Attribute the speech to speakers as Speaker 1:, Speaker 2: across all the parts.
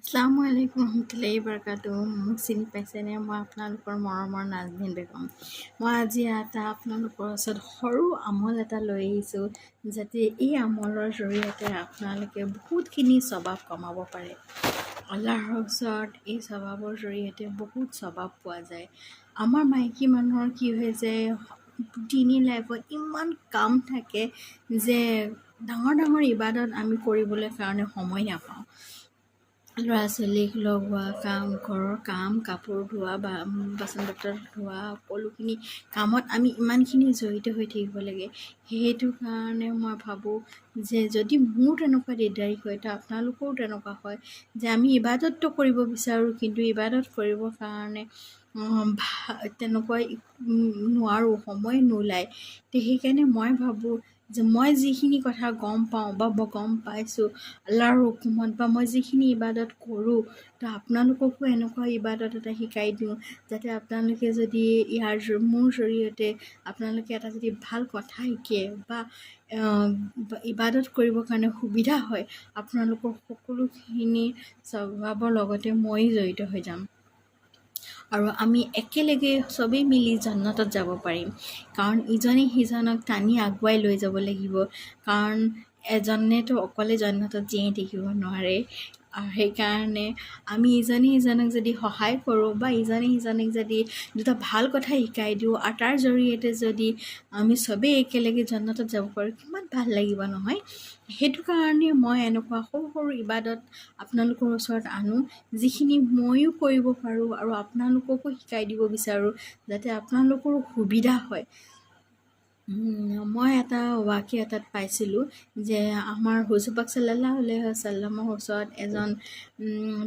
Speaker 1: আসসালামু আলাইকুম ৰহমতুল্লাহি বাৰাকাতুহু। মোক চিনি পাইছেনে? মই আপোনালোকৰ মৰমৰ নাজনীন বেগম। মই আজি আপোনালোকৰ ওচৰত সৰু আমল এটা লৈ আহিছোঁ, যাতে এই আমলৰ জৰিয়তে আপোনালোকে বহুতখিনি স্বভাৱ কমাব পাৰে। আল্লাহৰ ওচৰত এই স্বভাৱৰ জৰিয়তে বহুত স্বভাৱ পোৱা যায়। আমাৰ মাইকী মানুহৰ কি হৈ যায়, দিনী লাইফত ইমান কাম থাকে যে ডাঙৰ ডাঙৰ ইবাদত আমি কৰিবলৈ কাৰণে সময় নাপাওঁ। ল'ৰা ছোৱালীক লগোৱা কাম, ঘৰৰ কাম, কাপোৰ ধোৱা, বাচন বৰ্তন ধোৱা, সকলোখিনি কামত আমি ইমানখিনি জড়িত হৈ থাকিব লাগে। সেইটো কাৰণে মই ভাবোঁ যে যদি মোৰ তেনেকুৱা দিগদাৰী হয়, তো আপোনালোকৰো তেনেকুৱা হয় যে আমি ইবাদতটো কৰিব বিচাৰোঁ, কিন্তু ইবাদত কৰিবৰ কাৰণে তেনেকুৱা নোৱাৰোঁ, সময় নোলায়। তো সেইকাৰণে মই ভাবোঁ যে মই যিখিনি কথা গম পাওঁ বা গম পাইছোঁ আল্লাহৰ হুকুমত, বা মই যিখিনি ইবাদত কৰোঁ, তো আপোনালোককো এনেকুৱা ইবাদত এটা শিকাই দিওঁ, যাতে আপোনালোকে যদি মোৰ জৰিয়তে আপোনালোকে এটা যদি ভাল কথা শিকে বা ইবাদত কৰিবৰ কাৰণে সুবিধা হয়, আপোনালোকৰ সকলোখিনি স্বভাৱৰ লগতে মই জড়িত হৈ যাম আৰু আমি একেলগে চবেই মিলি জান্নাতত যাব পাৰিম। কাৰণ ইজনে সিজনক টানি আগুৱাই লৈ যাব লাগিব, কাৰণ এজনেতো অকলে জান্নাতত জীয়াই থাকিব নোৱাৰে। আৰু সেইকাৰণে আমি ইজনে সিজনক যদি সহায় কৰোঁ বা ইজনে সিজনক যদি দুটা ভাল কথা শিকাই দিওঁ, আৰু তাৰ জৰিয়তে যদি আমি চবেই একেলগে জান্নাতত যাব পাৰোঁ, কিমান ভাল লাগিব নহয়? সেইটো কাৰণে মই এনেকুৱা সৰু সৰু ইবাদত আপোনালোকৰ ওচৰত আনো, যিখিনি ময়ো কৰিব পাৰোঁ আৰু আপোনালোককো শিকাই দিব বিচাৰোঁ, যাতে আপোনালোকৰো সুবিধা হয়। মই এটা ৱাকিয়া এটাত পাইছিলোঁ যে আমাৰ হুজুৰ পাক সাল্লাল্লাহু আলাইহি ওয়াসাল্লামৰ ওচৰত এজন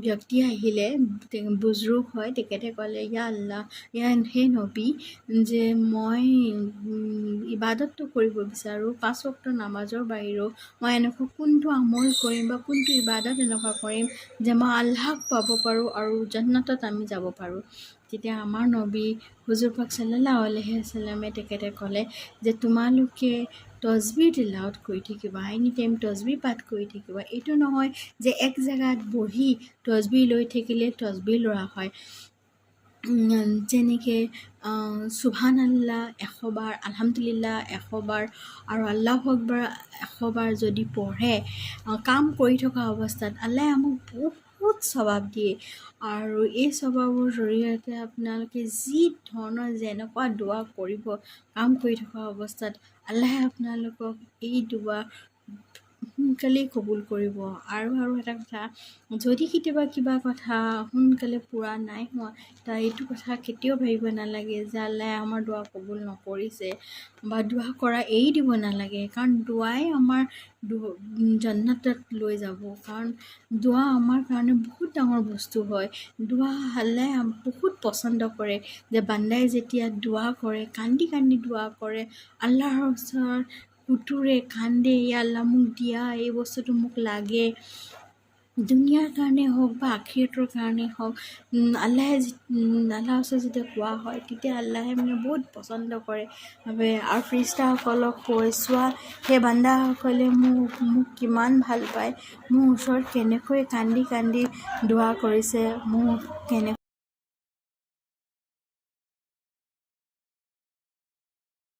Speaker 1: ব্যক্তি আহিলে, বুজৰুগ হয়। তেখেতে ক'লে, ইয়া আল্লাহ, হে নবী, যে মই ইবাদতটো কৰিব বিচাৰোঁ, 5 ওয়াক্ত নামাজৰ বাহিৰেও মই এনেকুৱা কোনটো আমল কৰিম বা কোনটো ইবাদত এনেকুৱা কৰিম যে মই আল্লাহক পাব পাৰোঁ আৰু জান্নাতত আমি যাব পাৰোঁ। তেতিয়া আমাৰ নবী হুজুৰ পাক সাল্লাল্লাহু আলাইহি ওয়াসাল্লামে তেখেতে ক'লে যে তোমালোকে তসবিহ তিলাৱত কৰি থাকিবা, এনি টাইম তসবিহ পাঠ কৰি থাকিবা। এইটো নহয় যে এক জেগাত বহি তসবিহ লৈ থাকিলে তসবিহ লোৱা হয়। যেনেকৈ সুবহান আল্লাহ 100 বাৰ, আলহামদুলিল্লাহ 100 বাৰ আৰু আল্লাহু আকবাৰ 100 বাৰ যদি পঢ়ে কাম কৰি থকা অৱস্থাত, আল্লাহে আমাক বহুত স্বভাৱ দিয়ে। আৰু এই স্বভাৱৰ জৰিয়তে আপোনালোকে যি ধৰণৰ যেনেকুৱা দোৱা কৰিব কাম কৰি থকা অৱস্থাত, আল্লাহে আপোনালোকক এই দোৱা সোনকালেই কবুল কৰিব। আৰু এটা কথা, যদি কেতিয়াবা কিবা কথা সোনকালে পূৰা নাই হোৱা, তাৰ এইটো কথা কেতিয়াও ভাবিব নালাগে যে আল্লাহে আমাৰ দোৱা কবুল নকৰিছে, বা দোৱা কৰা এৰি দিব নালাগে। কাৰণ দোৱাই আমাৰ জান্নাতত লৈ যাব। কাৰণ দোৱা আমাৰ কাৰণে বহুত ডাঙৰ বস্তু হয়। দোৱা আল্লাহে বহুত পচন্দ কৰে, যে বান্দাই যেতিয়া দোৱা কৰে, কান্দি কান্দি দোৱা কৰে, আল্লাহৰ ওচৰত কুটুৰে কান্দে, ইয়া আল্লাহ মোক দিয়া, এই বস্তুটো মোক লাগে, দুনিয়াৰ কাৰণে হওক বা আখিৰাতৰ কাৰণে হওক, আল্লাহৰ ওচৰত যেতিয়া কোৱা হয়, তেতিয়া আল্লাহে বহুত পচন্দ কৰে। আৰু ফেৰেস্তাসকলক কৈ চোৱা, সেই বান্দাসকলে মোক কিমান ভাল পায়, মোৰ ওচৰত কেনেকৈ কান্দি কান্দি দোৱা কৰিছে, মোক কেনেকৈ